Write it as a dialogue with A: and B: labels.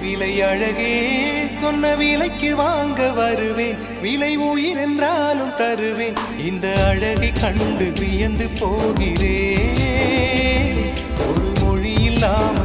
A: விலை அழகே சொன்ன விலைக்கு வாங்க வருவேன். விலை உயிர் என்றாலும் தருவேன். இந்த அழகை கண்டு வியந்து போகிறேன். ஒரு மொழி இல்லாமல்